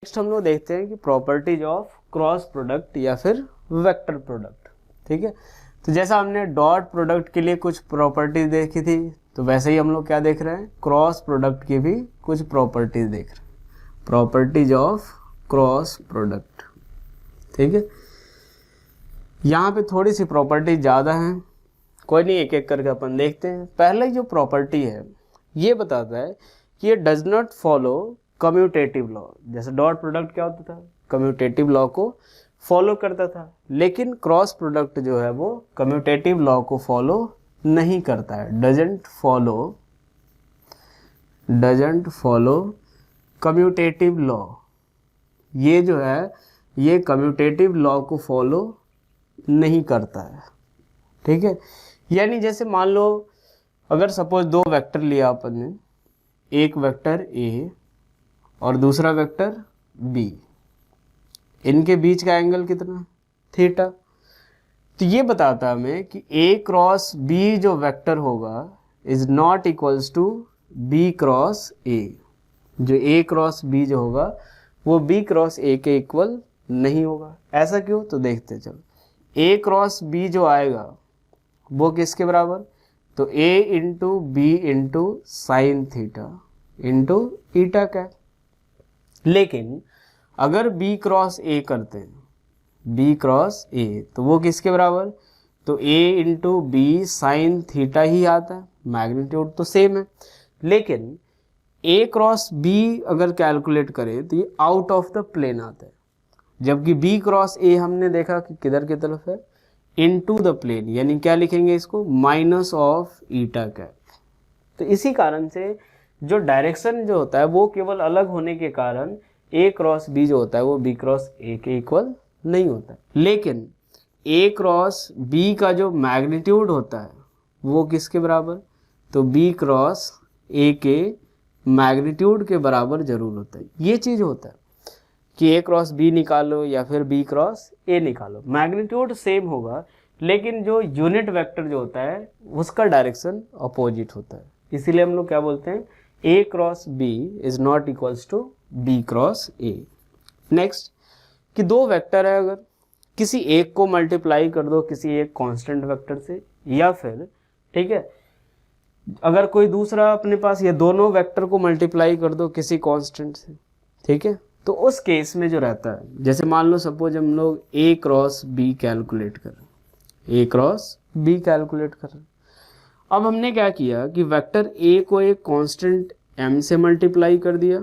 Next हम लोग देखते हैं कि प्रॉपर्टीज ऑफ क्रॉस प्रोडक्ट या फिर वेक्टर प्रोडक्ट। ठीक है, तो जैसा हमने डॉट प्रोडक्ट के लिए कुछ प्रॉपर्टीज देखी थी, तो वैसे ही हम लोग क्या देख रहे हैं, क्रॉस प्रोडक्ट की भी कुछ प्रॉपर्टीज देख रहे हैं, प्रॉपर्टीज ऑफ क्रॉस प्रोडक्ट। ठीक है, यहाँ पे थोड़ी सी प्रॉपर्टी ज़्यादा हैं, कोई नहीं एक एक करके अपन देखते हैं। पहले जो प्रॉपर्टी है ये बताता है कि ये does not follow commutative law. जैसे डॉट प्रोडक्ट क्या होता था, कम्यूटेटिव लॉ को फॉलो करता था, लेकिन क्रॉस प्रोडक्ट जो है वो कम्यूटेटिव लॉ को फॉलो नहीं करता है, डजंट फॉलो कम्यूटेटिव लॉ। ये जो है ये कम्यूटेटिव लॉ को फॉलो नहीं करता है। ठीक है, यानी जैसे मान लो अगर सपोज दो वेक्टर लिया अपन ने, एक वेक्टर ए और दूसरा वेक्टर बी, इनके बीच का एंगल कितना, थीटा। तो ये बताता हमें कि ए क्रॉस बी जो वेक्टर होगा is not equals to B cross A. जो ए क्रॉस बी जो होगा वो बी क्रॉस ए के इक्वल नहीं होगा। ऐसा क्यों, तो देखते चलो। ए क्रॉस बी जो आएगा वो किसके बराबर, तो A into B into sine theta into eta cap. लेकिन अगर बी क्रॉस ए करते हैं, बी क्रॉस ए, तो वो किसके बराबर, तो A into B sine theta ही आता है, मैग्नीट्यूड तो सेम है। लेकिन ए क्रॉस बी अगर कैलकुलेट करें तो ये आउट ऑफ द प्लेन आता है, जबकि बी क्रॉस ए हमने देखा कि किधर की तरफ है, इनटू द प्लेन, यानी क्या लिखेंगे इसको, माइनस ऑफ ईटा कैप। तो इसी कारण से जो डायरेक्शन जो होता है वो केवल अलग होने के कारण ए क्रॉस बी जो होता है वो बी क्रॉस ए के इक्वल नहीं होता है। लेकिन ए क्रॉस बी का जो मैग्नीट्यूड होता है वो किसके बराबर, तो बी क्रॉस ए के मैग्नीट्यूड के बराबर जरूर होता है। ये चीज़ होता है कि ए क्रॉस बी निकालो या फिर बी क्रॉस ए निकालो, मैग्नीट्यूड सेम होगा, लेकिन जो यूनिट वेक्टर जो होता है उसका डायरेक्शन अपोजिट होता है। इसीलिए हम लोग क्या बोलते हैं, A cross B is not equals to B cross A. Next कि दो वेक्टर है, अगर किसी एक को मल्टीप्लाई कर दो किसी एक कांस्टेंट वेक्टर से, या फिर ठीक है अगर कोई दूसरा अपने पास ये दोनों वेक्टर को मल्टीप्लाई कर दो किसी कांस्टेंट से, ठीक है, तो उस केस में जो रहता है, जैसे मान लो सपोज हम लोग ए क्रॉस बी कैलकुलेट कर रहे हैं, ए क्रॉस बी कैलकुलेट कर रहे हैं। अब हमने क्या किया कि वेक्टर ए को एक कांस्टेंट m से मल्टीप्लाई कर दिया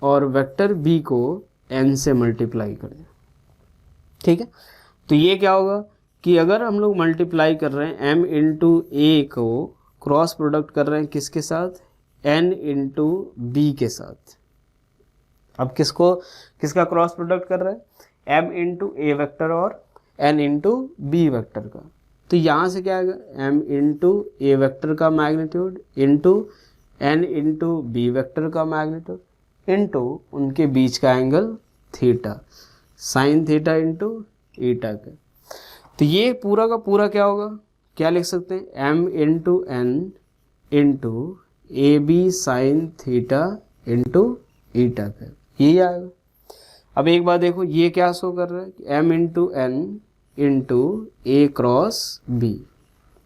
और वेक्टर b को n से मल्टीप्लाई कर दिया। ठीक है, तो ये क्या होगा कि अगर हम लोग मल्टीप्लाई कर रहे हैं m इंटू ए को क्रॉस प्रोडक्ट कर रहे हैं किसके साथ, n इंटू बी के साथ। अब किसका क्रॉस प्रोडक्ट कर रहे हैं, m इंटू ए वेक्टर और n इंटू बी वेक्टर का। तो यहाँ से क्या आएगा, m इंटू ए वेक्टर का magnitude into n into B vector का मैग्नीट्यूड इंटू उनके बीच का angle theta, sine theta into eta का। तो ये पूरा का पूरा क्या होगा, क्या लिख सकते हैं, m into n into A B sine theta into eta का, यही आएगा। अब एक बार देखो ये क्या शो कर रहा है कि m into n into A cross B,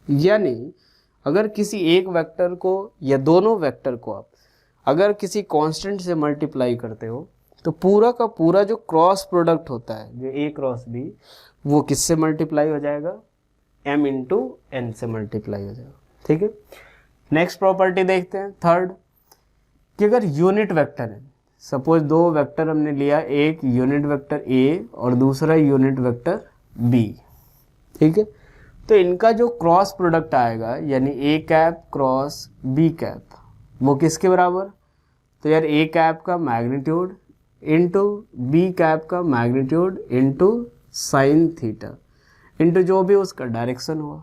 यानी अगर किसी एक वेक्टर को या दोनों वेक्टर को आप अगर किसी कांस्टेंट से मल्टीप्लाई करते हो तो पूरा का पूरा जो क्रॉस प्रोडक्ट होता है जो ए क्रॉस बी वो किससे मल्टीप्लाई हो जाएगा, m इंटू एन से मल्टीप्लाई हो जाएगा। ठीक है, नेक्स्ट प्रॉपर्टी देखते हैं थर्ड, कि अगर यूनिट वेक्टर है, सपोज दो वेक्टर हमने लिया, एक यूनिट वेक्टर a और दूसरा यूनिट वेक्टर b। ठीक है, तो इनका जो क्रॉस प्रोडक्ट आएगा यानी A cap cross B cap वो किसके बराबर, तो यार ए कैप का मैग्नीट्यूड इंटू बी कैप का magnitude into sine theta into जो भी उसका डायरेक्शन हुआ,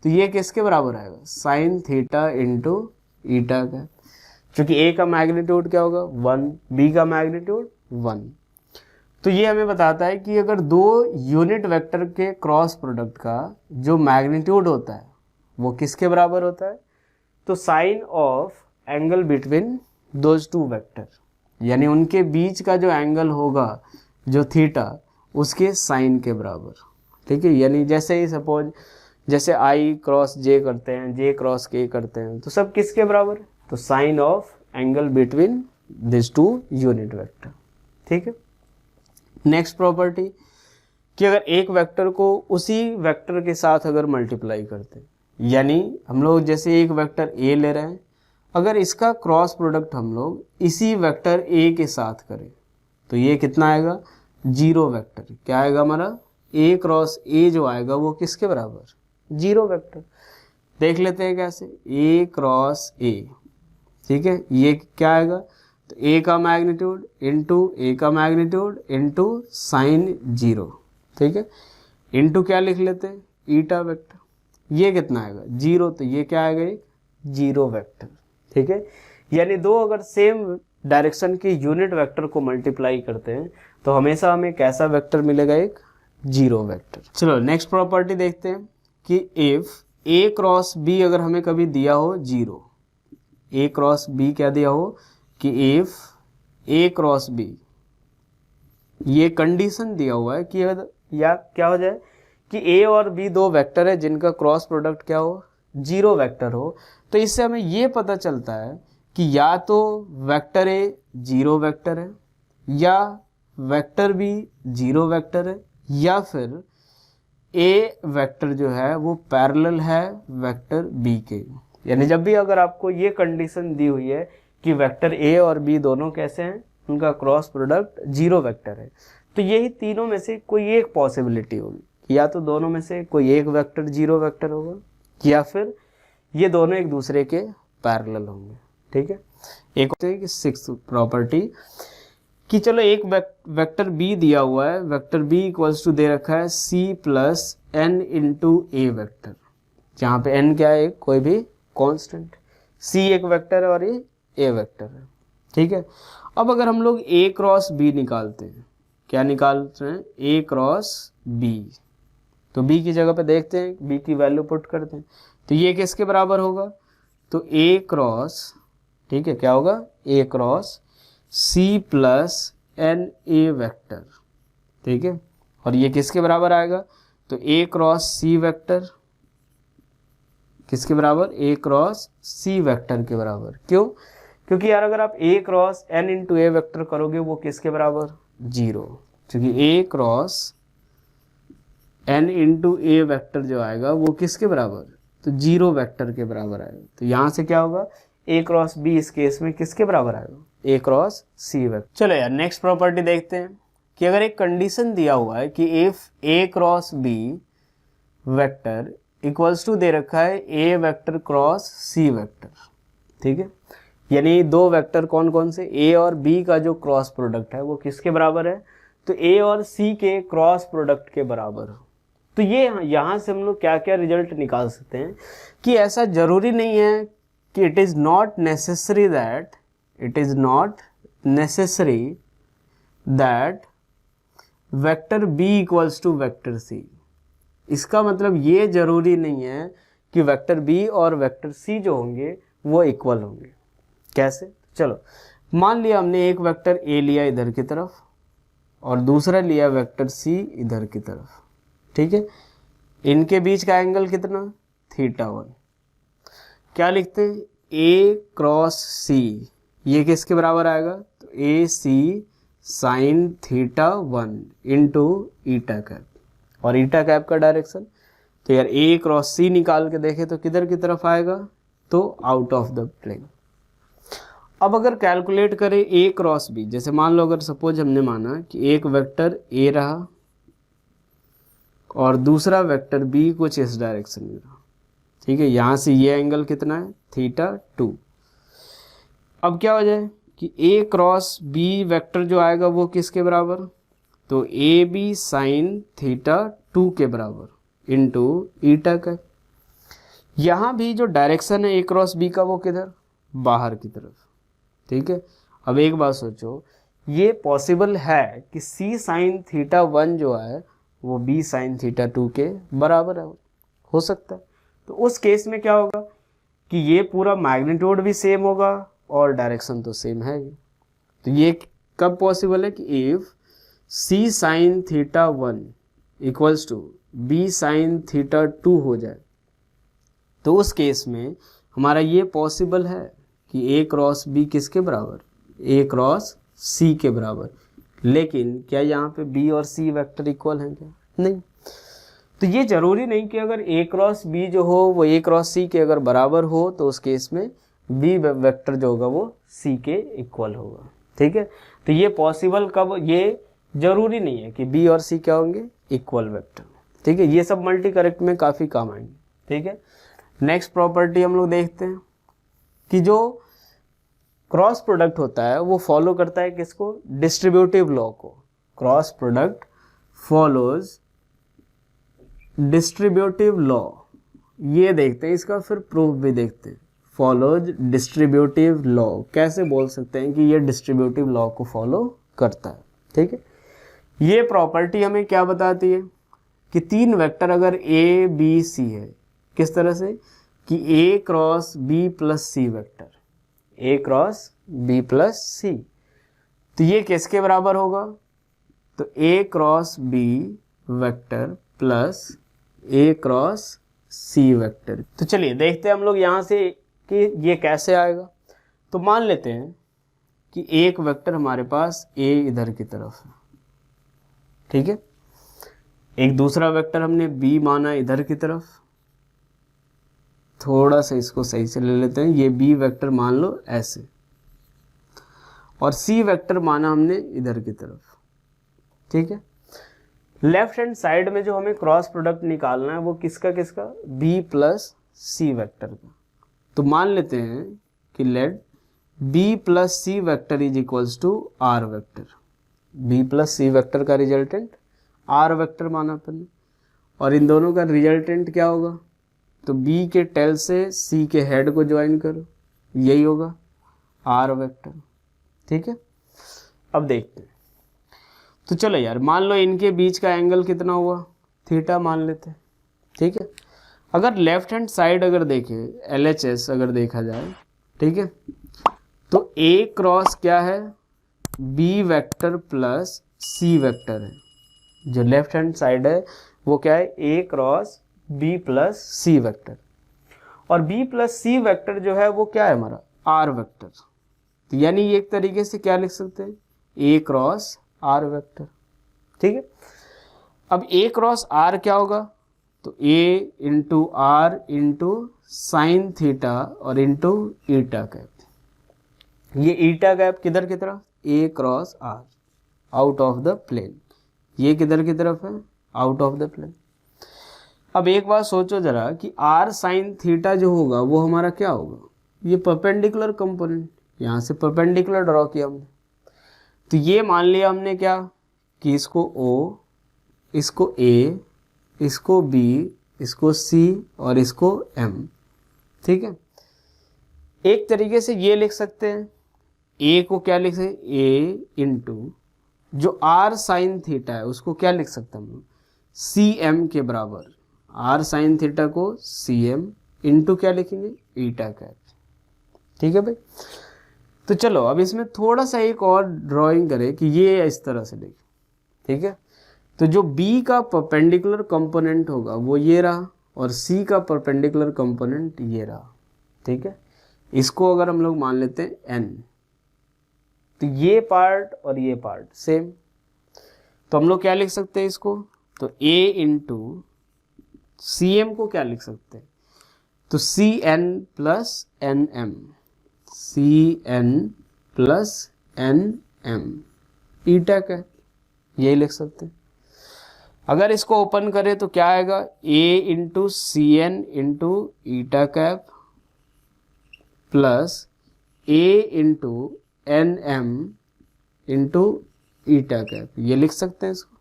तो ये किसके बराबर आएगा, sign theta into eta cap. क्योंकि ए का मैग्नीट्यूड क्या होगा 1, बी का मैग्नीट्यूड 1। तो ये हमें बताता है कि अगर दो यूनिट वेक्टर के क्रॉस प्रोडक्ट का जो मैग्नीट्यूड होता है वो किसके बराबर होता है, तो sine of angle between those two vector. यानी उनके बीच का जो एंगल होगा जो थीटा उसके साइन के बराबर, ठीक है। यानी जैसे ही सपोज जैसे आई क्रॉस जे करते हैं, जे क्रॉस के करते हैं, तो सब किसके बराबर है? तो sine of angle between this two unit vector, ठीक है। नेक्स्ट प्रॉपर्टी कि अगर एक वेक्टर को उसी वेक्टर के साथ अगर मल्टीप्लाई करते हैं, यानी हम लोग जैसे एक वेक्टर ए ले रहे हैं, अगर इसका क्रॉस प्रोडक्ट हम लोग इसी वेक्टर ए के साथ करें तो ये कितना आएगा? Zero vector. क्या आएगा हमारा? ए क्रॉस ए जो आएगा वो किसके बराबर? Zero vector. देख लेते हैं कैसे, ए क्रॉस ए, ठीक है। ये क्या आएगा? तो ए का मैग्नीट्यूड इंटू ए का मैग्नीट्यूड इंटू साइन जीरो, ठीक है, इंटू क्या लिख लेते हैं? ईटा वेक्टर। ये कितना आएगा? जीरो, तो ये क्या आएगा? एक जीरो वेक्टर, ठीक है। यानी दो अगर सेम डायरेक्शन के यूनिट वेक्टर को मल्टीप्लाई करते हैं तो हमेशा हमें कैसा वेक्टर मिलेगा? एक जीरो वेक्टर। चलो नेक्स्ट प्रॉपर्टी देखते हैं कि इफ ए क्रॉस बी अगर हमें कभी दिया हो जीरो, ए क्रॉस बी क्या दिया हो कि इफ ए क्रॉस बी, ये कंडीशन दिया हुआ है कि या क्या हो जाए कि ए और बी दो वेक्टर है जिनका क्रॉस प्रोडक्ट क्या हो? जीरो वेक्टर हो। तो इससे हमें ये पता चलता है कि या तो वेक्टर ए जीरो वेक्टर है, या वेक्टर बी जीरो वेक्टर है, या फिर ए वेक्टर जो है वो पैरेलल है वेक्टर बी के। यानी जब भी अगर आपको ये कंडीशन दी हुई है कि वेक्टर ए और बी दोनों कैसे हैं, उनका क्रॉस प्रोडक्ट जीरो वेक्टर है, तो यही तीनों में से कोई एक पॉसिबिलिटी होगी। या तो दोनों में से कोई एक वेक्टर जीरो वेक्टर होगा, या फिर ये दोनों एक दूसरे के पैरेलल होंगे, ठीक है। एक होता है कि सिक्स्थ प्रॉपर्टी कि चलो एक वेक्टर बी दिया हुआ है, वेक्टर बी इक्वल्स टू दे रखा है सी plus N into A vector, जहाँ पे एन क्या है? कोई भी कांस्टेंट, सी एक वेक्टर है और ये ए वेक्टर है, ठीक है। अब अगर हम लोग ए क्रॉस बी निकालते हैं, क्या निकालते हैं? ए क्रॉस बी, तो बी की जगह पे देखते हैं, बी की वैल्यू पुट करते हैं, तो ये किसके बराबर होगा? तो ए क्रॉस, ठीक है, क्या होगा? A cross C plus N A vector, ठीक है। और ये किसके बराबर आएगा? तो ए क्रॉस सी वेक्टर किसके बराबर? ए क्रॉस सी वेक्टर के बराबर। क्यों? क्योंकि यार अगर आप ए cross N into A vector करोगे वो किसके बराबर? जीरो, क्योंकि ए cross N into A vector जो आएगा वो किसके बराबर? तो जीरो वेक्टर के बराबर आएगा। तो यहाँ से क्या होगा? ए क्रॉस बी इस केस में किसके बराबर आएगा? ए क्रॉस सी वेक्टर। चलो यार नेक्स्ट प्रॉपर्टी देखते हैं कि अगर एक कंडीशन दिया हुआ है कि if A cross B vector equals to दे रखा है A vector cross C vector, ठीक है। यानी दो वेक्टर कौन कौन से? ए और बी का जो क्रॉस प्रोडक्ट है वो किसके बराबर है? तो ए और सी के क्रॉस प्रोडक्ट के बराबर। तो ये यहाँ से हम लोग क्या क्या रिजल्ट निकाल सकते हैं कि ऐसा जरूरी नहीं है कि it is not necessary that vector B equals to vector C. इसका मतलब ये जरूरी नहीं है कि वेक्टर बी और वेक्टर सी जो होंगे वो इक्वल होंगे। कैसे? चलो मान लिया हमने एक वेक्टर ए लिया इधर की तरफ और दूसरा लिया वेक्टर सी इधर की तरफ, ठीक है। इनके बीच का एंगल कितना? θ1। क्या लिखते हैं? ए क्रॉस सी, ये किसके बराबर आएगा? तो ए सी साइन θ1 इंटू ईटा कैप, और ईटा कैप का डायरेक्शन, तो यार ए क्रॉस सी निकाल के देखें तो किधर की तरफ आएगा? तो आउट ऑफ द प्लेन। अब अगर कैलकुलेट करें ए क्रॉस बी, जैसे मान लो अगर सपोज हमने माना कि एक वेक्टर ए रहा और दूसरा वेक्टर बी कुछ इस डायरेक्शन में रहा, ठीक है। यहाँ से ये एंगल कितना है? θ2। अब क्या हो जाए कि ए क्रॉस बी वेक्टर जो आएगा वो किसके बराबर? तो ए बी साइन θ2 के बराबर इंटू ईटा का। यहाँ भी जो डायरेक्शन है ए क्रॉस बी का वो किधर? बाहर की तरफ, ठीक है। अब एक बात सोचो, ये पॉसिबल है कि c साइन θ1 जो है वो b साइन θ2 के बराबर है, हो सकता है। तो उस केस में क्या होगा कि ये पूरा मैग्नीट्यूड भी सेम होगा और डायरेक्शन तो सेम है ही। तो ये कब पॉसिबल है कि if C sine theta 1 equals to B sine theta 2 हो जाए, तो उस केस में हमारा ये पॉसिबल है कि ए क्रॉस बी किसके बराबर, ए क्रॉस सी के बराबर। लेकिन क्या यहाँ पे बी और सी वेक्टर इक्वल हैं क्या? नहीं। तो ये जरूरी नहीं कि अगर ए क्रॉस बी जो हो वो ए क्रॉस सी के अगर बराबर हो तो उस केस में बी वेक्टर जो होगा वो सी के इक्वल होगा। ठीक है, तो ये पॉसिबल कब, ये जरूरी नहीं है कि बी और सी क्या होंगे, इक्वल वेक्टर। ठीक है, ये सब मल्टी करेक्ट में काफ़ी काम आएंगे। ठीक है, नेक्स्ट प्रॉपर्टी हम लोग देखते हैं कि जो क्रॉस प्रोडक्ट होता है वो फॉलो करता है किसको, डिस्ट्रीब्यूटिव लॉ को। Cross product follows distributive law, ये देखते हैं, इसका फिर प्रूफ भी देखते हैं। फॉलोज डिस्ट्रीब्यूटिव लॉ, कैसे बोल सकते हैं कि ये डिस्ट्रीब्यूटिव लॉ को फॉलो करता है। ठीक है, ये प्रॉपर्टी हमें क्या बताती है कि तीन वेक्टर अगर ए बी सी है, किस तरह से कि A cross B plus C vector, A cross B plus सी, तो ये किसके बराबर होगा, तो ए क्रॉस बी वेक्टर प्लस ए क्रॉस सी वेक्टर। तो चलिए देखते हैं हम लोग यहाँ से कि ये कैसे आएगा। तो मान लेते हैं कि एक वेक्टर हमारे पास ए इधर की तरफ है, ठीक है, एक दूसरा वेक्टर हमने बी माना इधर की तरफ, थोड़ा सा इसको सही से ले लेते हैं, ये बी वेक्टर मान लो ऐसे, और सी वेक्टर माना हमने इधर की तरफ। ठीक है, लेफ्ट हैंड साइड में जो हमें क्रॉस प्रोडक्ट निकालना है वो किसका किसका, बी प्लस सी वेक्टर का। तो मान लेते हैं कि let B plus C vector is equals to R vector, B plus C vector का रिजल्टेंट आर वेक्टर माना अपन ने, और इन दोनों का रिजल्टेंट क्या होगा, तो बी के टेल से सी के हेड को ज्वाइन करो, यही होगा आर वेक्टर। ठीक है, अब देखते हैं। तो चलो यार, मान लो इनके बीच का एंगल कितना हुआ, थीटा मान लेते हैं। ठीक है, अगर लेफ्ट हैंड साइड अगर देखें LHS अगर देखा जाए, ठीक है, तो A क्रॉस क्या है, B vector plus C vector है। जो लेफ्ट हैंड साइड है वो क्या है, A cross B plus C vector, और B प्लस C वेक्टर जो है वो क्या है हमारा, R वेक्टर। तो यानी ये एक तरीके से क्या लिख सकते हैं, A क्रॉस R वेक्टर। ठीक है, अब A क्रॉस R क्या होगा, तो A into R into sine theta और इंटू ईटा कैप। ये ईटा कैप किधर की तरफ, A cross R, out of the plane. ये किधर की तरफ है, आउट ऑफ द प्लेन। अब एक बात सोचो जरा कि R साइन थीटा जो होगा वो हमारा क्या होगा, ये परपेंडिकुलर कंपोनेंट, यहाँ से परपेंडिकुलर ड्रॉ किया हमने। तो ये मान लिया हमने क्या कि इसको O, इसको A, इसको B, इसको C और इसको M। ठीक है, एक तरीके से ये लिख सकते हैं, A को क्या लिख सकते हैं, A इंटू जो R साइन थीटा है उसको क्या लिख सकते हैं हम लोग, CM के बराबर, R साइन थीटा को CM इंटू क्या लिखेंगे, ईटा कैप। ठीक है भाई, तो चलो अब इसमें थोड़ा सा एक और ड्राइंग करें कि ये इस तरह से देखें। ठीक है, तो जो B का परपेंडिकुलर कंपोनेंट होगा वो ये रहा, और C का परपेंडिकुलर कंपोनेंट ये रहा। ठीक है, इसको अगर हम लोग मान लेते हैं N, तो ये पार्ट और ये पार्ट सेम, तो हम लोग क्या लिख सकते हैं इसको, तो A इंटू CM को क्या लिख सकते हैं, तो CN plus NM, CN plus NM ईटा का, यही लिख सकते हैं। अगर इसको ओपन करें तो क्या आएगा, A into CN into eta cap plus A into NM into eta cap, ये लिख सकते हैं इसको।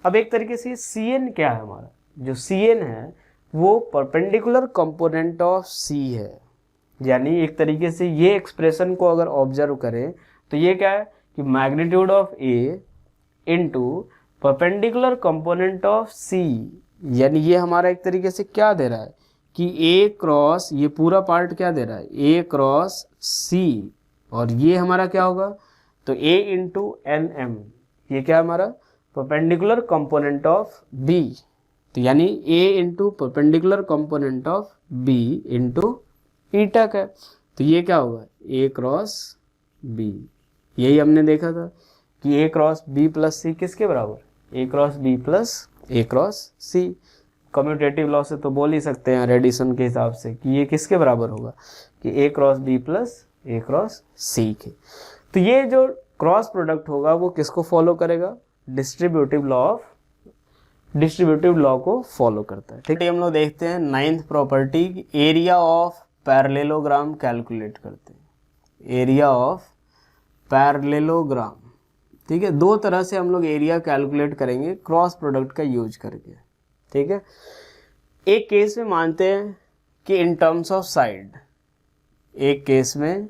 अब एक तरीके से CN क्या है हमारा, जो CN है वो परपेंडिकुलर कंपोनेंट ऑफ C है। यानी एक तरीके से ये एक्सप्रेशन को अगर ऑब्जर्व करें तो ये क्या है कि magnitude of A into perpendicular component of C, यानी ये हमारा एक तरीके से क्या दे रहा है कि A क्रॉस, ये पूरा पार्ट क्या दे रहा है, A क्रॉस C, और ये हमारा क्या होगा, तो a इंटू एन एम, ये क्या है हमारा परपेंडिकुलर कंपोनेंट ऑफ b, तो यानी a into perpendicular component of b into ई टेक है, तो ये क्या होगा a क्रॉस b। यही हमने देखा था कि a क्रॉस b प्लस सी किसके बराबर, a cross b plus a cross c। Commutative law से तो बोल ही सकते हैं रेडिसन के हिसाब से कि ये किसके बराबर होगा कि a cross b plus a cross c के। तो ये जो क्रॉस प्रोडक्ट होगा वो किसको फॉलो करेगा, डिस्ट्रीब्यूटिव लॉ को फॉलो करता है। ठीक है, हम लोग देखते हैं 9th property, area of parallelogram calculate करते हैं। एरिया ऑफ पैरेललोग्राम, ठीक है, दो तरह से हम लोग एरिया कैलकुलेट करेंगे क्रॉस प्रोडक्ट का यूज करके। ठीक है, एक केस में मानते हैं कि इन टर्म्स ऑफ साइड, एक केस में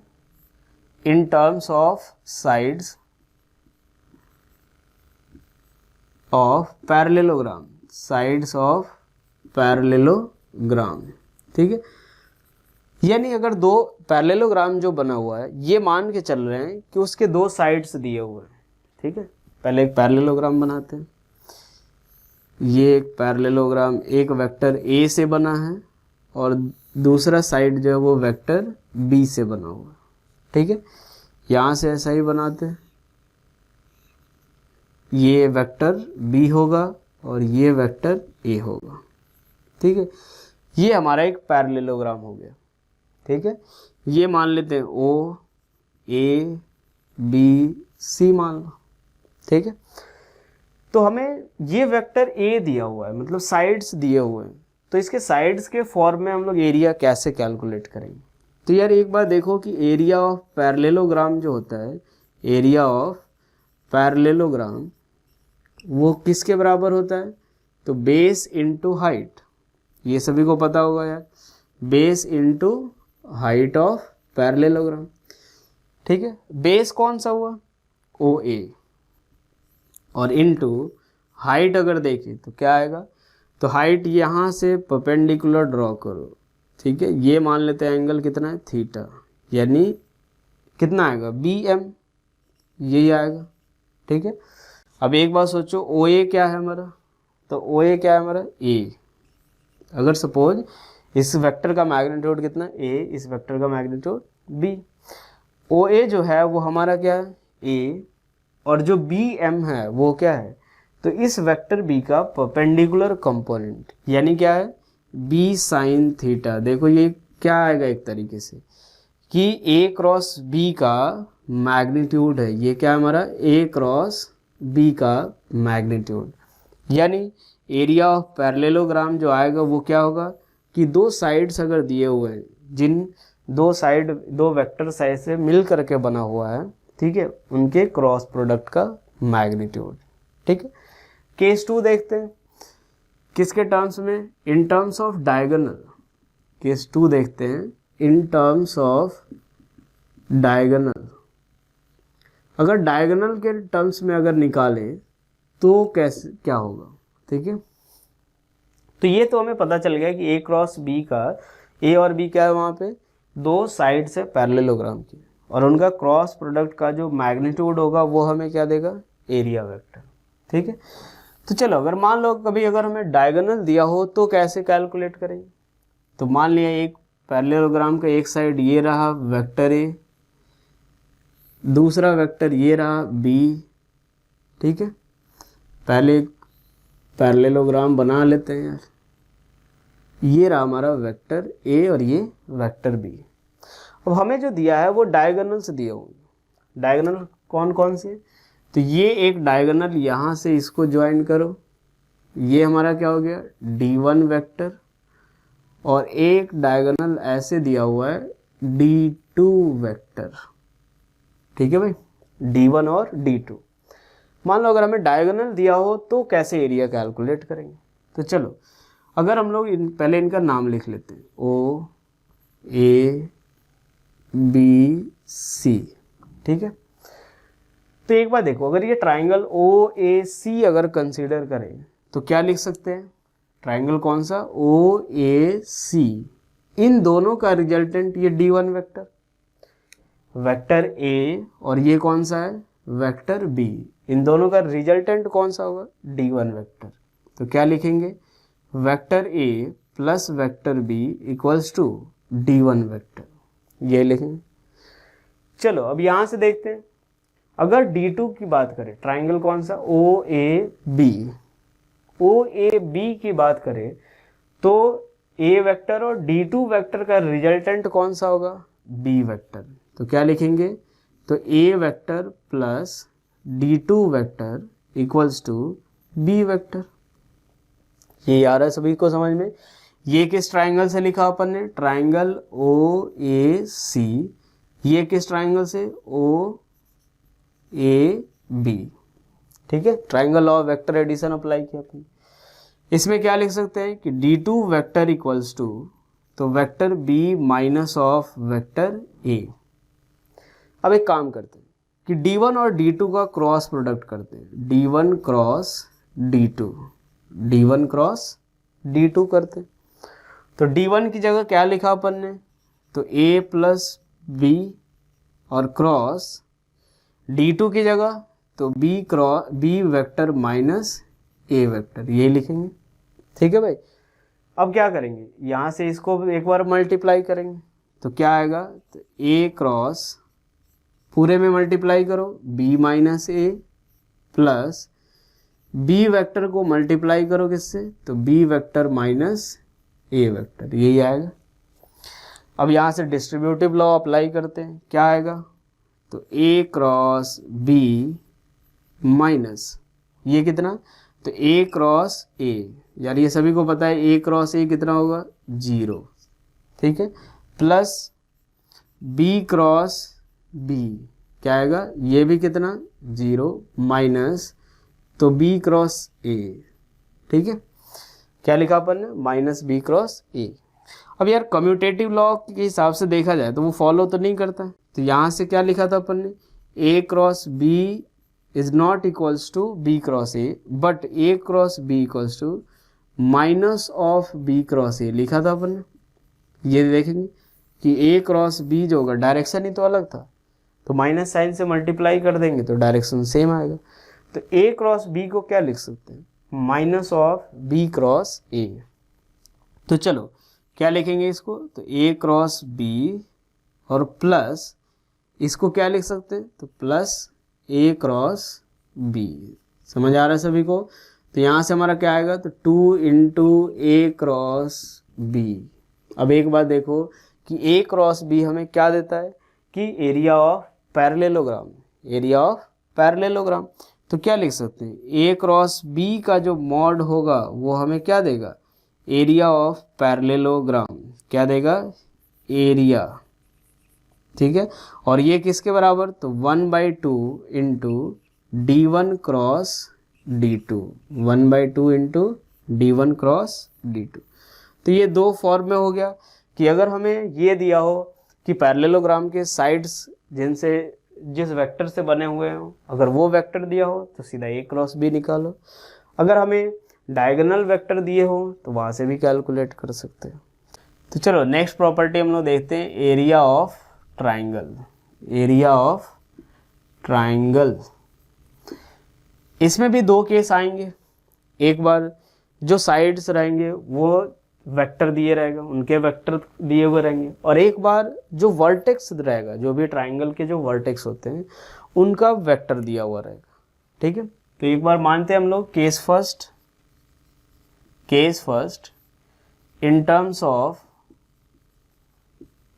इन terms of sides of parallelogram, sides of parallelogram. ठीक है, यानी अगर दो पैरेललोग्राम जो बना हुआ है ये मान के चल रहे हैं कि उसके दो साइड्स दिए हुए हैं। ठीक है, पहले एक पैरेललोग्राम बनाते हैं। ये एक पैरेललोग्राम एक वेक्टर a से बना है और दूसरा साइड जो है वो वेक्टर b से बना हुआ है। ठीक है, यहाँ से ऐसा ही बनाते हैं, ये वेक्टर b होगा और ये वेक्टर a होगा। ठीक है, ये हमारा एक पैरेललोग्राम हो गया। ठीक है, ये मान लेते हैं o a b c मान लो। ठीक है, तो हमें ये वेक्टर a दिया हुआ है, मतलब साइड्स दिए हुए हैं, तो इसके साइड्स के फॉर्म में हम लोग एरिया कैसे कैलकुलेट करेंगे। तो यार एक बार देखो कि एरिया ऑफ पैरेललोग्राम जो होता है, एरिया ऑफ पैरेललोग्राम वो किसके बराबर होता है, तो बेस इंटू हाइट, ये सभी को पता होगा यार, base into height of parallelogram. ठीक है, बेस कौन सा हुआ OA और इनटू हाइट अगर देखें तो क्या आएगा, तो हाइट यहाँ से परपेंडिकुलर ड्रॉ करो। ठीक है, ये मान लेते हैं एंगल कितना है थीटा, यानी कितना आएगा BM, यही आएगा। ठीक है, अब एक बात सोचो OA क्या है हमारा, तो OA क्या है हमारा A। अगर सपोज इस वेक्टर का मैग्नीट्यूड कितना है A, इस वेक्टर का मैग्नीट्यूड B, OA जो है वो हमारा क्या है A और जो BM है वो क्या है, तो इस वेक्टर B का परपेंडिकुलर कंपोनेंट, यानी क्या है B साइन थीटा। देखो ये क्या आएगा एक तरीके से कि A क्रॉस B का मैग्नीट्यूड है, ये क्या है हमारा A क्रॉस B का मैग्नीट्यूड, यानी एरिया ऑफ पैरेललोग्राम जो आएगा वो क्या होगा कि दो साइड्स अगर दिए हुए हैं, जिन दो साइड दो वेक्टर साइड से मिल करके बना हुआ है, ठीक है, उनके क्रॉस प्रोडक्ट का मैग्नीट्यूड। ठीक है, केस 2 देखते हैं, किसके टर्म्स में, इन टर्म्स ऑफ डायगोनल। केस 2 देखते हैं इन टर्म्स ऑफ डायगोनल। अगर डायगोनल के टर्म्स में अगर निकालें तो कैसे क्या होगा। ठीक है, तो ये तो हमें पता चल गया कि A क्रॉस B का, A और B क्या है वहाँ पे दो साइड से पैरेललोग्राम की, और उनका क्रॉस प्रोडक्ट का जो मैग्नीट्यूड होगा वो हमें क्या देगा, एरिया वेक्टर। ठीक है, तो चलो अगर मान लो कभी अगर हमें डायगोनल दिया हो तो कैसे कैलकुलेट करेंगे। तो मान लिया एक पैरेललोग्राम का एक साइड ये रहा वेक्टर A, दूसरा वेक्टर ये रहा B। ठीक है, पहले एक पैरेललोग्राम बना लेते हैं यार, ये रहा हमारा वेक्टर A और ये वेक्टर B। अब हमें जो दिया है वो डायगोनल्स दिए होंगे। डायगोनल कौन कौन से, तो ये एक डायगोनल यहाँ से इसको ज्वाइन करो, ये हमारा क्या हो गया D1 वेक्टर, और एक डायगोनल ऐसे दिया हुआ है D2 वेक्टर। ठीक है भाई, D1 और D2। मान लो अगर हमें डायगोनल दिया हो तो कैसे एरिया कैलकुलेट करेंगे। तो चलो अगर हम लोग पहले इनका नाम लिख लेते हैं O A B C। ठीक है, तो एक बार देखो अगर ये ट्राइंगल OAC अगर कंसीडर करें तो क्या लिख सकते हैं, ट्राइंगल कौन सा OAC, इन दोनों का रिजल्टेंट ये D1 वेक्टर, वेक्टर ए और ये कौन सा है, वेक्टर बी, इन दोनों का रिजल्टेंट कौन सा होगा, D1 वेक्टर। तो क्या लिखेंगे, vector A plus vector B equals to D1 vector, ये लिखेंगे। चलो अब यहां से देखते हैं, अगर D2 की बात करें, ट्राइंगल कौन सा, OAB, OAB की बात करें तो A वेक्टर और D2 वेक्टर का रिजल्टेंट कौन सा होगा, B वेक्टर। तो क्या लिखेंगे, तो A vector plus D2 vector equals to B vector. ये आ रहा है सभी को समझ में। ये किस ट्राइंगल से लिखा अपन ने, ट्राइंगल OAC, ये किस ट्राइंगल से, OAB, ठीक है। Triangle law of vector addition apply किया अपन। इसमें क्या लिख सकते हैं कि D2 वेक्टर इक्वल्स टू, तो vector B minus of vector A। अब एक काम करते हैं कि D1 और D2 का क्रॉस प्रोडक्ट करते हैं, D1 cross D2, D1 cross D2 करते हैं। तो D1 की जगह क्या लिखा अपन ने, तो A प्लस B और क्रॉस D2 की जगह तो B vector minus A vector, ये लिखेंगे, ठीक है भाई। अब क्या करेंगे, यहाँ से इसको एक बार मल्टीप्लाई करेंगे तो क्या आएगा, तो A क्रॉस पूरे में मल्टीप्लाई करो B minus A plus B vector को मल्टीप्लाई करो किससे, तो B vector minus A vector, यही आएगा। अब यहाँ से डिस्ट्रीब्यूटिव लॉ अप्लाई करते हैं, क्या आएगा, तो A क्रॉस B माइनस ये कितना, तो A क्रॉस A, यार ये सभी को पता है A क्रॉस A कितना होगा, 0, ठीक है, प्लस B क्रॉस B क्या आएगा, ये भी कितना 0 माइनस, तो B क्रॉस A, ठीक है, क्या लिखा अपन ने, माइनस B क्रॉस A। अब यार कम्यूटेटिव लॉ के हिसाब से देखा जाए तो वो फॉलो तो नहीं करता है, तो यहाँ से क्या लिखा था अपन ने, A cross B is not equals to B cross A, but A cross B equals to minus of B cross A लिखा था अपन ने। ये देखेंगे कि A क्रॉस B जो होगा, डायरेक्शन ही तो अलग था, तो माइनस साइन से मल्टीप्लाई कर देंगे तो डायरेक्शन सेम आएगा। तो A क्रॉस B को क्या लिख सकते हैं, minus of B cross A। तो चलो क्या लिखेंगे इसको, तो A क्रॉस B और प्लस इसको क्या लिख सकते हैं, तो प्लस A क्रॉस B। समझ आ रहा है सभी को। तो यहाँ से हमारा क्या आएगा, तो 2 इंटू A क्रॉस B। अब एक बात देखो कि A क्रॉस B हमें क्या देता है, कि area of parallelogram, area of parallelogram. तो क्या लिख सकते हैं, A क्रॉस B का जो मॉड होगा वो हमें क्या देगा, एरिया ऑफ पैरेललोग्राम, क्या देगा, एरिया, ठीक है। और ये किसके बराबर, तो 1/2 into D1 cross D2, 1/2 into D1 cross D2। तो ये दो फॉर्म में हो गया कि अगर हमें ये दिया हो कि पैरेललोग्राम के साइड्स जिनसे जिस वेक्टर से बने हुए हो, अगर वो वेक्टर दिया हो तो सीधा A क्रॉस B निकालो। अगर हमें डायगोनल वेक्टर दिए हो तो वहाँ से भी कैलकुलेट कर सकते हैं। तो चलो नेक्स्ट प्रॉपर्टी हम लोग देखते हैं, area of triangle, area of triangle. इसमें भी दो केस आएंगे, एक बार जो साइड्स रहेंगे वो वेक्टर दिए रहेगा, उनके वेक्टर दिए हुए रहेंगे, और एक बार जो वर्टेक्स रहेगा, जो भी ट्राइंगल के जो वर्टेक्स होते हैं उनका वेक्टर दिया हुआ रहेगा, ठीक है। तो एक बार मानते हैं हम लोग case first in terms of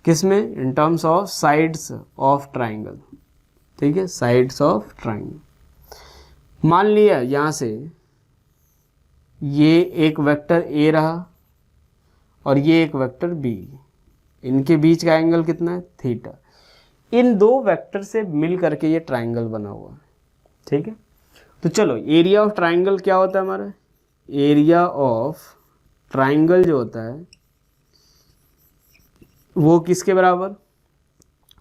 किसमें, in terms of sides of triangle, ठीक है, साइड्स ऑफ ट्राइंगल। मान लिया यहाँ से ये एक वेक्टर A रहा और ये एक वेक्टर B, इनके बीच का एंगल कितना है, थीटा। इन दो वेक्टर से मिल करके ये ट्राइंगल बना हुआ है, ठीक है। तो चलो एरिया ऑफ ट्राइंगल क्या होता है हमारा, एरिया ऑफ ट्राइंगल जो होता है वो किसके बराबर,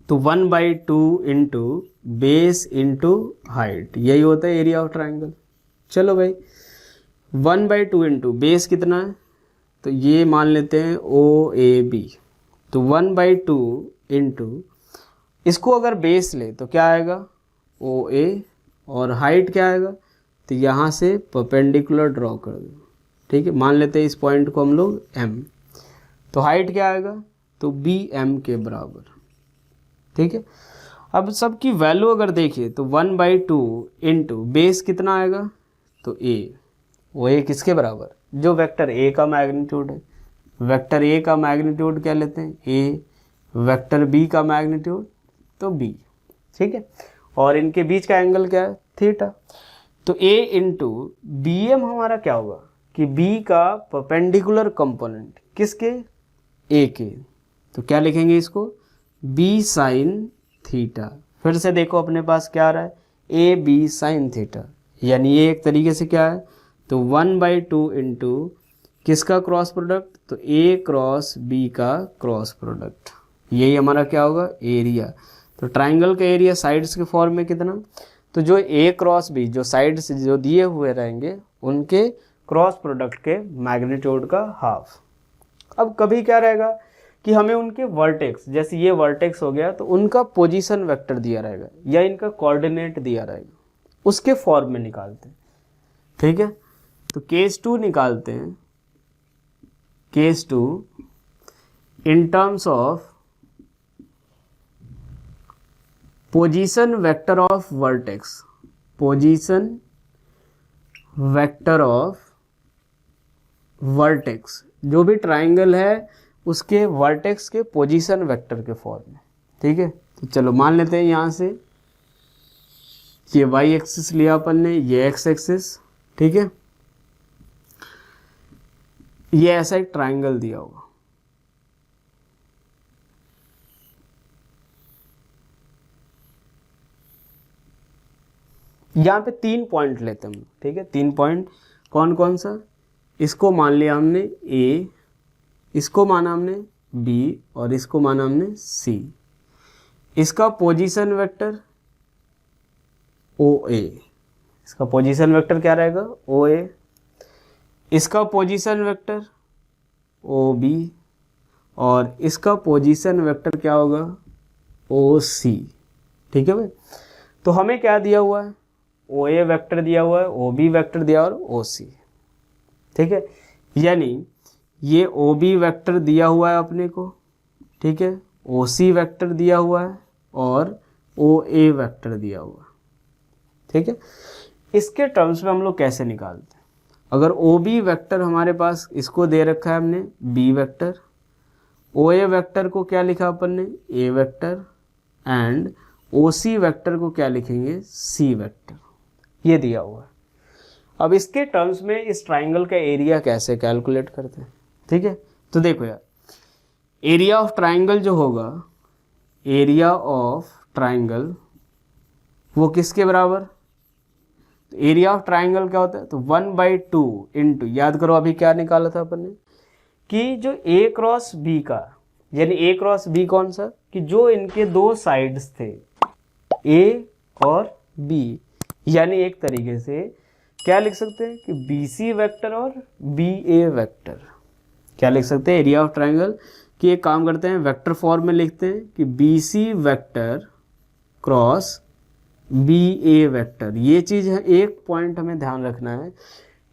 तो 1/2 इंटू बेस इंटू हाइट, यही होता है एरिया ऑफ ट्राइंगल। चलो भाई 1/2 इंटू बेस कितना है, तो ये मान लेते हैं OAB, तो 1/2 इंटू इसको अगर बेस ले तो क्या आएगा ओ ए, और हाइट क्या आएगा, तो यहाँ से परपेंडिकुलर ड्रॉ कर दो, ठीक है। मान लेते हैं इस पॉइंट को हम लोग एम, तो हाइट क्या आएगा, तो बी एम के बराबर, ठीक है। अब सबकी वैल्यू अगर देखिए तो 1/2 इंटू बेस कितना आएगा, तो ए, वो ए किसके बराबर, जो वेक्टर ए का मैग्नीट्यूड है। वेक्टर ए का मैग्नीट्यूड क्या लेते हैं, ए, वेक्टर बी का मैग्नीट्यूड तो बी, ठीक है। और इनके बीच का एंगल क्या है, थीटा। तो ए इंटू बी एम हमारा क्या होगा, कि बी का परपेंडिकुलर कंपोनेंट किसके, ए के, तो क्या लिखेंगे इसको, बी साइन थीटा। फिर से देखो अपने पास क्या आ रहा है, ए बी साइन थीटा, यानी ये एक तरीके से क्या है, तो 1/2 इंटू किसका क्रॉस प्रोडक्ट, तो ए क्रॉस बी का क्रॉस प्रोडक्ट, यही हमारा क्या होगा, एरिया। तो ट्राइंगल का एरिया साइड्स के फॉर्म में कितना, तो जो ए क्रॉस बी जो साइड्स जो दिए हुए रहेंगे उनके क्रॉस प्रोडक्ट के मैग्नीट्यूड का हाफ। अब कभी क्या रहेगा कि हमें उनके वर्टेक्स, जैसे ये वर्टेक्स हो गया, तो उनका पोजीशन वेक्टर दिया रहेगा या इनका कोऑर्डिनेट दिया रहेगा, उसके फॉर्म में निकालते हैं, ठीक है। तो केस 2 निकालते हैं, case 2 in terms of position vector of vertex, position vector of vertex, जो भी ट्राइंगल है उसके वर्टेक्स के पोजीशन वेक्टर के फॉर्म में, ठीक है। तो चलो मान लेते हैं यहाँ से ये वाई एक्सिस लिया अपन ने, ये एक्स एक्सिस, ठीक है। ये ऐसा एक ट्राइंगल दिया होगा, यहाँ पे 3 पॉइंट लेते हैं हम, ठीक है। 3 पॉइंट कौन कौन सा, इसको मान लिया हमने ए, इसको माना हमने बी, और इसको माना हमने सी। इसका पोजीशन वेक्टर ओ ए, इसका पोजीशन वेक्टर क्या रहेगा, ओ ए। इसका पोजीशन वेक्टर ओ बी, और इसका पोजीशन वेक्टर क्या होगा, ओ सी, ठीक है भाई। तो हमें क्या दिया हुआ है, ओ ए वेक्टर दिया हुआ है, ओ बी वेक्टर दिया और ओ सी, ठीक है। यानी ये ओ बी वेक्टर दिया हुआ है अपने को, ठीक है, ओ सी वेक्टर दिया हुआ है और ओ ए वेक्टर दिया हुआ है, ठीक है। इसके टर्म्स में हम लोग कैसे निकालते हैं, अगर ओ बी वेक्टर हमारे पास इसको दे रखा है हमने B vector, O A vector को क्या लिखा अपन ने A vector, and O C vector को क्या लिखेंगे सी वेक्टर, ये दिया हुआ है। अब इसके टर्म्स में इस ट्राइंगल का एरिया कैसे कैलकुलेट करते हैं, ठीक है। तो देखो यार, एरिया ऑफ ट्राइंगल जो होगा, एरिया ऑफ ट्राइंगल वो किसके बराबर, तो एरिया ऑफ ट्राइंगल क्या होता है, तो 1/2 इंटू, याद करो अभी क्या निकाला था अपन ने, कि जो ए क्रॉस बी का, यानी ए क्रॉस बी कौन सा, कि जो इनके दो साइड्स थे ए और बी, यानी एक तरीके से क्या लिख सकते हैं कि बी सी वेक्टर और बी ए वेक्टर, क्या लिख सकते हैं एरिया ऑफ ट्राइंगल, कि एक काम करते हैं वेक्टर फॉर्म में लिखते हैं कि B C vector cross B A vector. ये चीज़ है, एक पॉइंट हमें ध्यान रखना है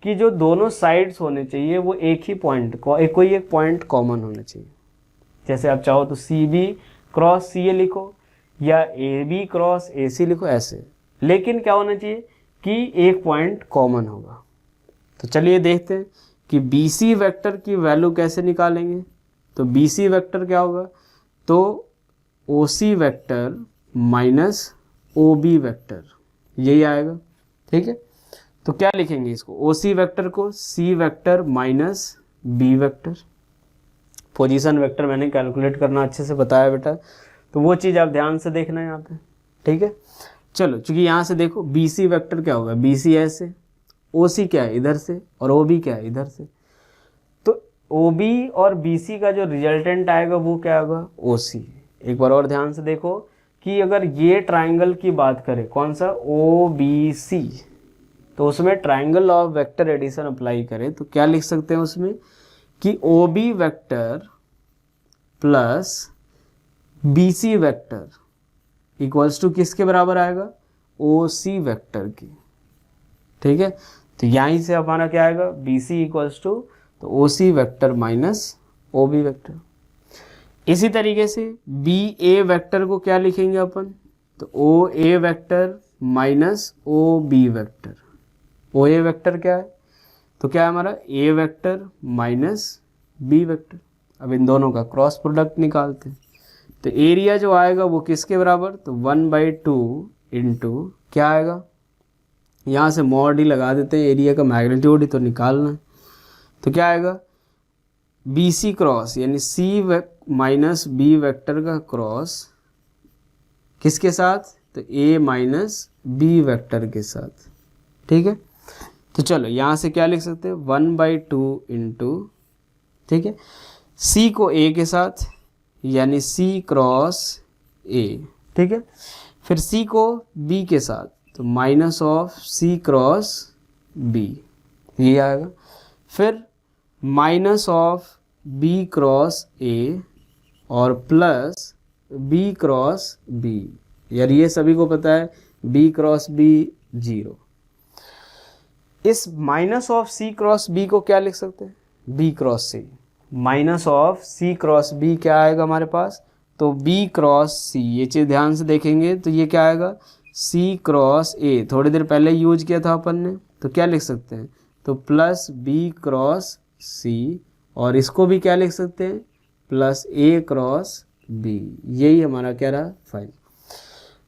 कि जो दोनों साइड्स होने चाहिए वो एक ही पॉइंट को, कोई एक पॉइंट कॉमन होना चाहिए। जैसे आप चाहो तो सी बी क्रॉस सी ए लिखो या ए बी क्रॉस ए सी लिखो, ऐसे, लेकिन क्या होना चाहिए कि एक पॉइंट कॉमन होगा। तो चलिए देखते हैं कि बी सी वेक्टर की वैल्यू कैसे निकालेंगे। तो बी सी वेक्टर क्या होगा, तो O C vector minus O B vector, यही आएगा, ठीक है। तो क्या लिखेंगे इसको, ओ सी वेक्टर को C vector minus B vector. Position vector मैंने कैलकुलेट करना अच्छे से बताया बेटा, तो वो चीज़ आप ध्यान से देखना है यहाँ पे, ठीक है। चलो चूंकि यहाँ से देखो बी सी वेक्टर क्या होगा, बी सी ऐसे, ओ सी क्या है इधर से, और ओ बी क्या है इधर से। तो ओ बी और बी सी का जो रिजल्टेंट आएगा वो क्या होगा, ओ सी। एक बार और ध्यान से देखो कि अगर ये ट्राइंगल की बात करें, कौन सा, ओ बी सी, तो उसमें triangle of vector addition apply करें तो क्या लिख सकते हैं उसमें कि O B vector plus B C vector equals to किसके बराबर आएगा, ओ सी वेक्टर की, ठीक है। तो यहीं से हमारा क्या आएगा, बी सी इक्वल्स टू तो O C vector minus O B vector. इसी तरीके से बी ए वेक्टर को क्या लिखेंगे अपन, तो O A vector minus O B vector. O A vector क्या है, तो क्या है हमारा A vector minus B vector. अब इन दोनों का क्रॉस प्रोडक्ट निकालते हैं, तो एरिया जो आएगा वो किसके बराबर, तो 1/2 इंटू क्या आएगा, यहाँ से मॉड ही लगा देते हैं, एरिया का मैग्नीट्यूड ही तो निकालना है। तो क्या आएगा, बी सी क्रॉस यानी सी माइनस बी वेक्टर का क्रॉस किसके साथ, तो ए माइनस बी वेक्टर के साथ, ठीक है। तो चलो यहाँ से क्या लिख सकते हैं, 1/2 इंटू, ठीक है, सी को ए के साथ यानी सी क्रॉस ए, ठीक है, फिर सी को बी के साथ तो minus of C cross B, ये आएगा, फिर minus of B cross A और प्लस बी क्रॉस बी, यार ये सभी को पता है बी क्रॉस बी 0। इस minus of C cross B को क्या लिख सकते हैं, B cross C, minus of C cross B क्या आएगा हमारे पास, तो बी क्रॉस सी, ये चीज़ ध्यान से देखेंगे तो ये क्या आएगा, सी क्रॉस ए, थोड़ी देर पहले यूज किया था अपन ने, तो क्या लिख सकते हैं, तो प्लस बी क्रॉस सी, और इसको भी क्या लिख सकते हैं, प्लस ए क्रॉस बी। यही हमारा क्या रहा फाइल।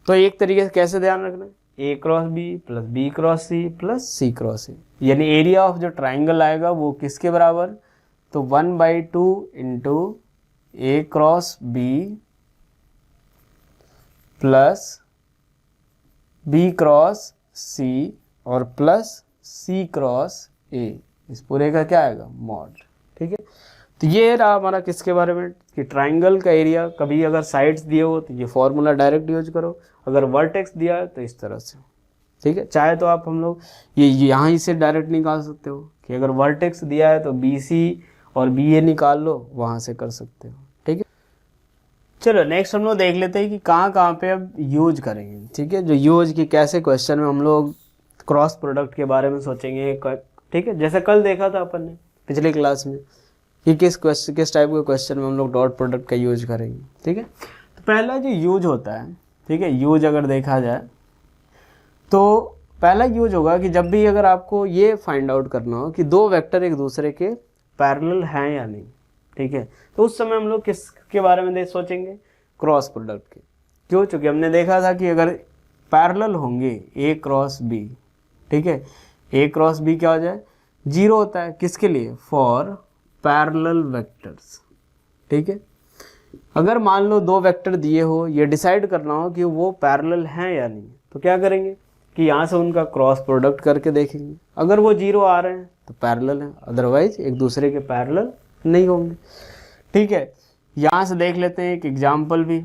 तो एक तरीके से कैसे ध्यान रखना है, A cross B plus B cross C plus C cross A, यानी एरिया ऑफ जो ट्राइंगल आएगा वो किसके बराबर, तो 1/2 into A cross B plus B cross C और प्लस सी क्रॉस ए, इस पूरे का क्या आएगा, मॉड, ठीक है। तो ये रहा हमारा किसके बारे में, कि ट्राइंगल का एरिया, कभी अगर साइड्स दिए हो तो ये फॉर्मूला डायरेक्ट यूज करो, अगर वर्टेक्स दिया है तो इस तरह से, ठीक है। चाहे तो आप हम लोग ये यहाँ से डायरेक्ट निकाल सकते हो कि अगर वर्टेक्स दिया है तो बी सी और बी ए निकाल लो, वहाँ से कर सकते हो, ठीक है। चलो नेक्स्ट हम लोग देख लेते हैं कि कहाँ पे अब यूज करेंगे, ठीक है। जो यूज की कैसे क्वेश्चन में हम लोग क्रॉस प्रोडक्ट के बारे में सोचेंगे, ठीक है। जैसे कल देखा था अपन ने पिछले क्लास में कि किस टाइप के क्वेश्चन में हम लोग डॉट प्रोडक्ट का यूज करेंगे, ठीक है। तो पहला जो यूज होता है, ठीक है, यूज अगर देखा जाए तो पहला यूज होगा कि जब भी अगर आपको ये फाइंड आउट करना हो कि दो वेक्टर एक दूसरे के पैरेलल हैं या नहीं, ठीक है, तो उस समय हम लोग किसके बारे में सोचेंगे, क्रॉस प्रोडक्ट के। क्यों, चूँकि हमने देखा था कि अगर पैरेलल होंगे ए क्रॉस बी, ठीक है, ए क्रॉस बी क्या हो जाए, 0 होता है, किसके लिए, फॉर पैरेलल वेक्टर्स, ठीक है। अगर मान लो दो वेक्टर दिए हो, ये डिसाइड करना हो कि वो पैरेलल हैं या नहीं, तो क्या करेंगे कि यहाँ से उनका क्रॉस प्रोडक्ट करके देखेंगे, अगर वो 0 आ रहे हैं तो पैरेलल हैं, अदरवाइज एक दूसरे के पैरेलल नहीं होंगे, ठीक है। यहाँ से देख लेते हैं एक एग्जाम्पल भी,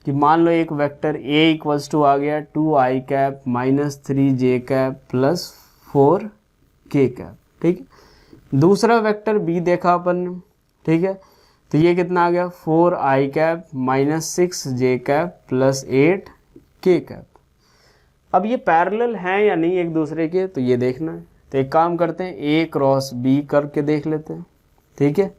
कि मान लो एक वेक्टर a इक्वल्स टू आ गया 2i cap minus 3j cap plus 4k cap, ठीक है। दूसरा वेक्टर b देखा अपन ने, ठीक है, तो ये कितना आ गया 4i cap minus 6j cap plus 8k cap. अब ये पैरेलल हैं या नहीं एक दूसरे के, तो ये देखना है। तो एक काम करते हैं, a क्रॉस b करके देख लेते हैं, ठीक है।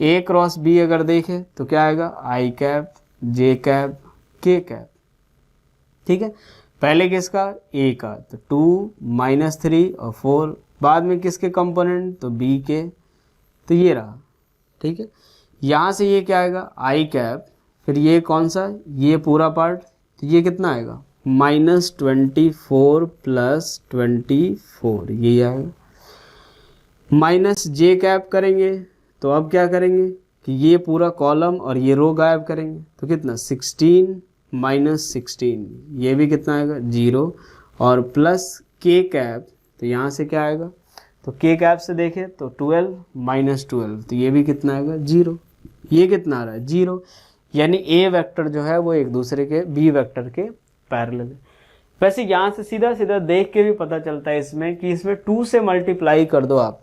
a क्रॉस b अगर देखें तो क्या आएगा, i cap j cap k cap, ठीक है। पहले किसका, a का, तो 2 -3 और 4, बाद में किसके कंपोनेंट, तो b के, तो ये रहा, ठीक है। यहाँ से ये क्या आएगा, i कैप, फिर ये कौन सा, ये पूरा पार्ट, तो ये कितना आएगा -24 प्लस 24, यही आएगा। माइनस j कैप करेंगे तो अब क्या करेंगे कि ये पूरा कॉलम और ये रो गायब करेंगे, तो कितना 16 - 16, ये भी कितना आएगा 0, और प्लस k कैप, तो यहाँ से क्या आएगा, तो k कैप से देखें तो 12 - 12, तो ये भी कितना आएगा 0, ये कितना आ रहा है 0, यानी a वेक्टर जो है वो एक दूसरे के b वेक्टर के पैरेलल है। वैसे यहाँ से सीधा सीधा देख के भी पता चलता है इसमें कि इसमें 2 से मल्टीप्लाई कर दो आप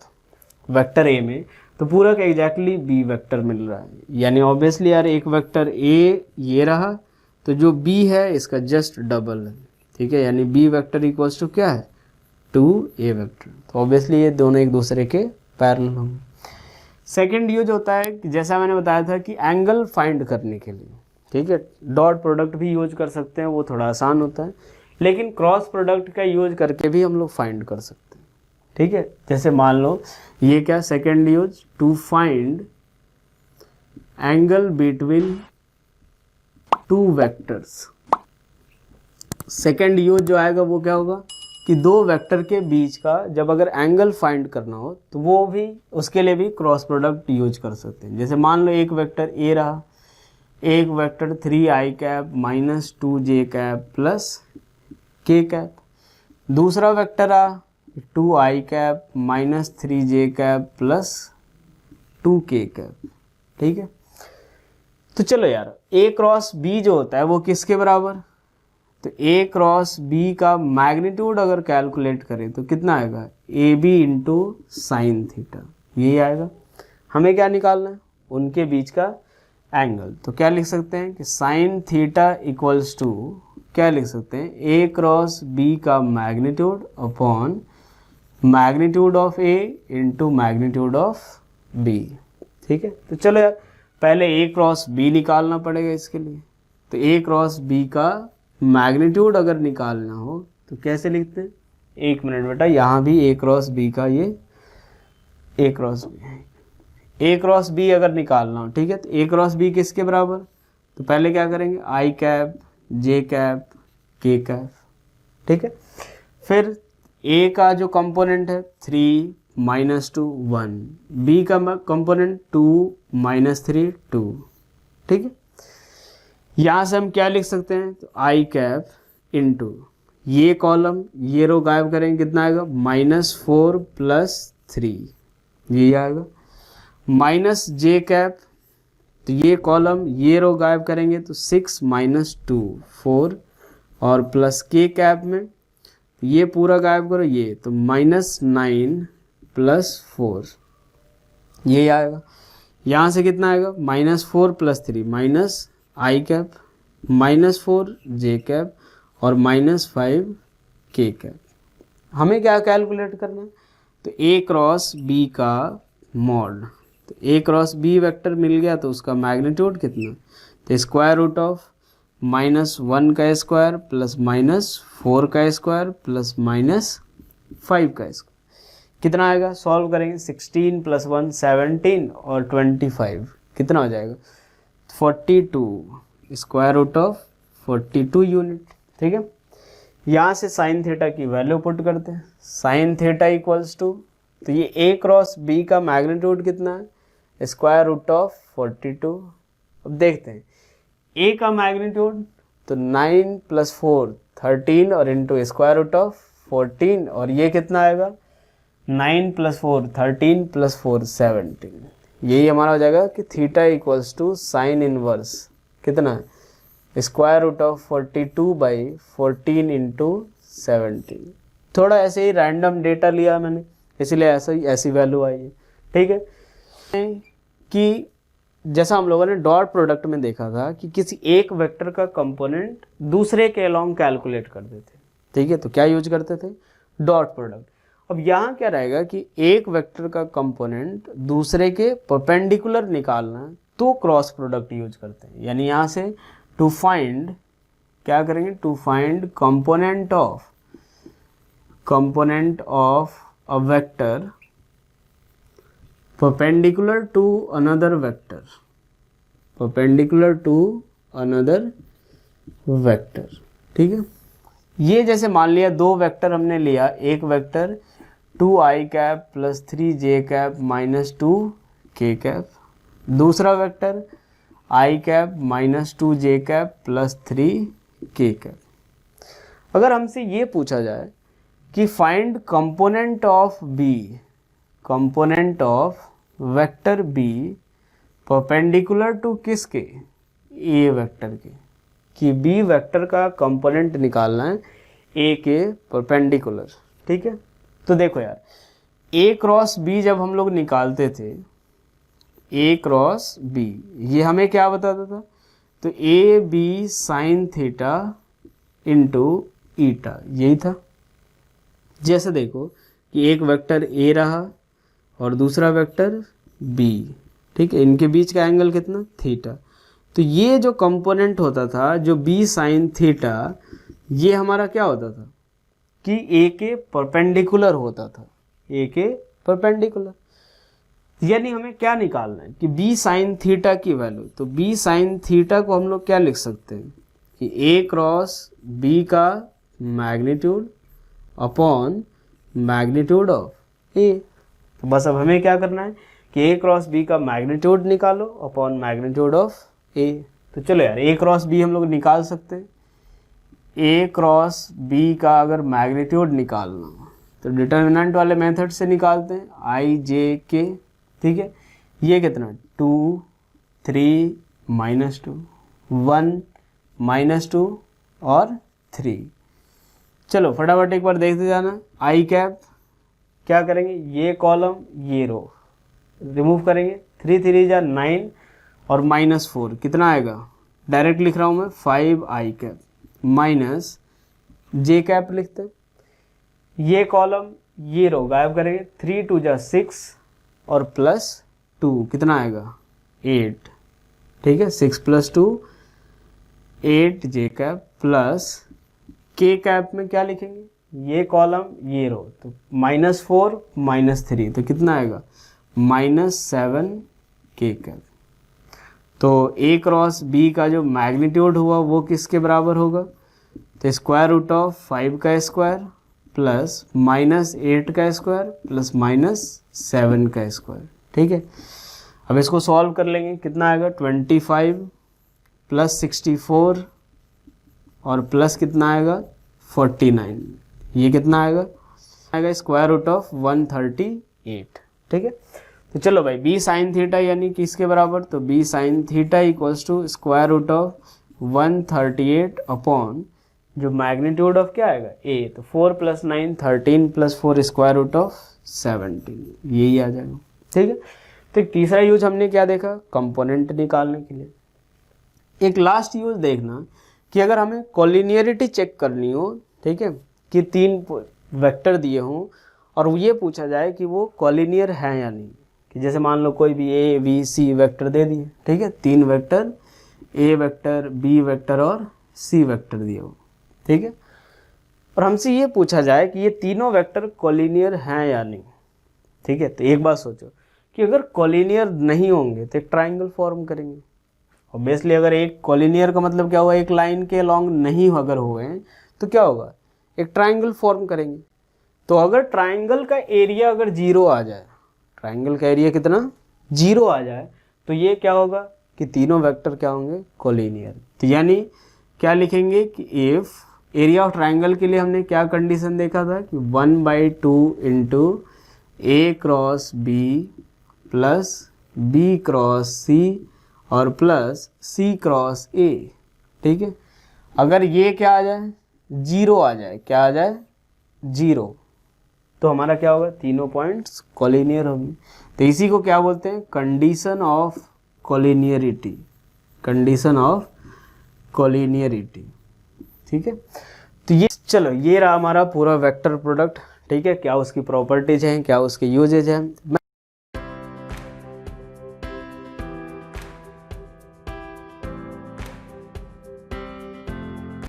वेक्टर a में, तो पूरा का एग्जैक्टली b वेक्टर मिल रहा है, यानी ऑब्वियसली यार एक वेक्टर a ये रहा तो जो b है इसका जस्ट डबल है, ठीक है, यानी b वेक्टर इक्वल्स टू क्या है 2a वेक्टर। तो ऑब्वियसली ये दोनों एक दूसरे के पैरेलल होंगे। सेकेंड यूज होता है कि जैसा मैंने बताया था कि एंगल फाइंड करने के लिए, ठीक है, डॉट प्रोडक्ट भी यूज कर सकते हैं, वो थोड़ा आसान होता है, लेकिन क्रॉस प्रोडक्ट का यूज करके भी हम लोग फाइंड कर सकते हैं, ठीक है। जैसे मान लो ये क्या second use, to find angle between two vectors. Second use जो आएगा वो क्या होगा कि दो वेक्टर के बीच का जब अगर एंगल फाइंड करना हो तो वो भी उसके लिए भी क्रॉस प्रोडक्ट यूज कर सकते हैं। जैसे मान लो एक वेक्टर ए रहा, एक vector 3i cap minus 2j cap plus k cap, दूसरा वेक्टर आ 2i cap minus 3j cap plus 2k cap, ठीक है। तो चलो यार a क्रॉस b जो होता है वो किसके बराबर, तो a क्रॉस b का मैग्नीट्यूड अगर कैलकुलेट करें तो कितना आएगा A B into sine theta, यही आएगा। हमें क्या निकालना है, उनके बीच का एंगल। तो क्या लिख सकते हैं कि साइन थीटा इक्वल्स टू क्या लिख सकते हैं ए क्रॉस बी का magnitude upon magnitude of A into magnitude of B, ठीक है। तो चलो यार पहले ए क्रॉस बी निकालना पड़ेगा इसके लिए। तो ए क्रॉस बी का मैग्नीट्यूड अगर निकालना हो तो कैसे लिखते हैं, एक मिनट बेटा, यहाँ भी ए क्रॉस बी का ये ए क्रॉस बी अगर निकालना हो, ठीक है, तो ए क्रॉस बी किसके बराबर, तो पहले क्या करेंगे आई कैप जे कैप के कैप, ठीक है। फिर ए का जो कंपोनेंट है 3 माइनस 2 1, बी का कंपोनेंट 2 माइनस 3 2, ठीक है। यहाँ से हम क्या लिख सकते हैं, तो आई कैप इंटू ये कॉलम ये रो गायब करेंगे, कितना आएगा -4 + 3, ये आएगा माइनस जे कैप, तो ये कॉलम ये रो गायब करेंगे तो 6 - 2 4 और प्लस के कैप में तो ये पूरा गायब करो ये, तो -9 + 4, ये आएगा। यहाँ से कितना आएगा -4 + 3 माइनस आई कैप -4 जे कैप और -5 के कैप। हमें क्या कैलकुलेट करना है, तो ए क्रॉस बी का मॉड, तो ए क्रॉस बी वेक्टर मिल गया तो उसका मैग्नीट्यूड कितना, तो स्क्वायर रूट ऑफ -1 का स्क्वायर प्लस -4 का स्क्वायर प्लस -5 का स्क्वायर, कितना आएगा, सॉल्व करेंगे 16 + 1 17 और 25 कितना हो जाएगा 42 स्क्वायर रूट ऑफ 42 यूनिट, ठीक है। यहाँ से साइन थीटा की वैल्यू पुट करते हैं, साइन थीटा इक्वल्स टू, तो ये ए क्रॉस बी का मैग्नीट्यूड कितना है स्क्वायर रूट ऑफ 42। अब देखते हैं ए का मैग्नीट्यूड तो 9 + 4 13 और इंटू स्क्वायर रूट ऑफ 14 और ये कितना आएगा 9 + 4 13 + 4 17, यही हमारा हो जाएगा कि theta equals to sine inverse कितना है स्क्वायर रूट ऑफ 42/14 इंटू 17। थोड़ा ऐसे ही रैंडम डेटा लिया मैंने इसलिए ऐसी वैल्यू आई है, ठीक है। कि जैसा हम लोगों ने डॉट प्रोडक्ट में देखा था कि किसी एक वेक्टर का कंपोनेंट दूसरे के अलोंग कैलकुलेट करते थे, ठीक है, तो क्या यूज करते थे डॉट प्रोडक्ट। अब यहाँ क्या रहेगा कि एक वेक्टर का कंपोनेंट दूसरे के परपेंडिकुलर निकालना है तो क्रॉस प्रोडक्ट यूज करते हैं। यानी यहाँ से टू फाइंड क्या करेंगे, to find component of a vector perpendicular to another vector, ठीक है। ये जैसे मान लिया दो वेक्टर हमने लिया, एक vector 2i cap plus 3j cap minus 2k cap, दूसरा vector i cap minus 2j cap plus 3k cap. अगर हमसे ये पूछा जाए कि find component of vector b perpendicular to किसके, a वेक्टर के, कि b वेक्टर का कंपोनेंट निकालना है a के परपेंडिकुलर, ठीक है। तो देखो यार a क्रॉस b जब हम लोग निकालते थे a क्रॉस b, ये हमें क्या बताता था तो A B sine theta into eta, यही था। जैसे देखो कि एक वेक्टर ए रहा और दूसरा वेक्टर बी, ठीक है, इनके बीच का एंगल कितना, थीटा। तो ये जो कंपोनेंट होता था जो बी साइन थीटा, ये हमारा क्या होता था कि ए के परपेंडिकुलर होता था, ए के परपेंडिकुलर। यानी हमें क्या निकालना है कि बी साइन थीटा की वैल्यू, तो बी साइन थीटा को हम लोग क्या लिख सकते हैं कि ए क्रॉस बी का मैग्नीट्यूड अपॉन मैग्नीट्यूड ऑफ ए। तो बस अब हमें क्या करना है कि ए क्रॉस बी का मैग्नीट्यूड निकालो अपॉन मैग्नीट्यूड ऑफ ए। तो चलो यार, ए क्रॉस बी हम लोग निकाल सकते हैं। ए क्रॉस बी का अगर मैग्नीट्यूड निकालना तो डिटर्मिनेंट वाले मेथड से निकालते हैं, आई जे के, ठीक है। ये कितना, 2 3 -2 1 -2 और 3। चलो फटाफट एक बार देखते जाना। आई कैप क्या करेंगे, ये कॉलम ये रो रिमूव करेंगे, 3 3 जा 9 और -4 कितना आएगा, डायरेक्ट लिख रहा हूँ मैं 5 आई कैप माइनस जे कैप लिखते हैं। ये कॉलम ये रो गायब करेंगे, 3 2 जा 6 और +2 कितना आएगा 8, ठीक है। 6 + 2 8 जे कैप प्लस के कैप में क्या लिखेंगे, ये कॉलम ये रो, तो -4 -3 तो कितना आएगा -7 के कैप। तो ए क्रॉस बी का जो मैग्नीट्यूड हुआ वो किसके बराबर होगा, तो स्क्वायर रूट ऑफ 5 का स्क्वायर प्लस -8 का स्क्वायर प्लस -7 का स्क्वायर, ठीक है। अब इसको सॉल्व कर लेंगे, कितना आएगा 25 प्लस 64 और प्लस कितना आएगा 49, ये कितना आएगा स्क्वायर रूट ऑफ 138, ठीक है। तो चलो भाई बी साइन थीटा यानी किसके बराबर, तो B sine theta equals to square root of 138 upon जो मैग्नीट्यूड ऑफ क्या आएगा ए, तो 4 + 9 13 + 4 स्क्वायर रूट ऑफ 17, यही आ जाएगा, ठीक है। तो एक तीसरा यूज हमने क्या देखा, कंपोनेंट निकालने के लिए। एक लास्ट यूज देखना कि अगर हमें कोलिनियरिटी चेक करनी हो, ठीक है, कि 3 वेक्टर दिए हों और ये पूछा जाए कि वो कोलिनियर है या नहीं, कि जैसे मान लो कोई भी ए बी सी वेक्टर दे दिए, ठीक है, 3 vector A vector B vector और सी वेक्टर दिए हो, ठीक है, और हमसे ये पूछा जाए कि ये तीनों वेक्टर कोलिनियर हैं या नहीं, ठीक है। तो एक बात सोचो कि अगर कोलिनियर नहीं होंगे तो एक ट्राइंगल फॉर्म करेंगे। ऑब्वियसली अगर एक कोलिनियर का मतलब क्या हुआ, एक लाइन के अलॉन्ग नहीं अगर हुए तो क्या होगा, एक ट्राइंगल फॉर्म करेंगे। तो अगर ट्राइंगल का एरिया अगर 0 आ जाए, ट्राइंगल का एरिया कितना 0 आ जाए, तो ये क्या होगा कि तीनों वेक्टर क्या होंगे कोलिनियर। तो यानी क्या लिखेंगे कि इफ एरिया ऑफ ट्राइंगल के लिए हमने क्या कंडीशन देखा था कि 1/2 into A cross B plus B cross C और प्लस सी क्रॉस ए, ठीक है। अगर ये क्या आ जाए 0 आ जाए, क्या आ जाए 0, तो हमारा क्या होगा, तीनों पॉइंट्स कोलिनियर होंगे। तो इसी को क्या बोलते हैं, condition of collinearity, condition of collinearity, ठीक है। तो ये चलो ये रहा हमारा पूरा वेक्टर प्रोडक्ट, ठीक है, क्या उसकी प्रॉपर्टीज हैं, क्या उसके यूजेज हैं।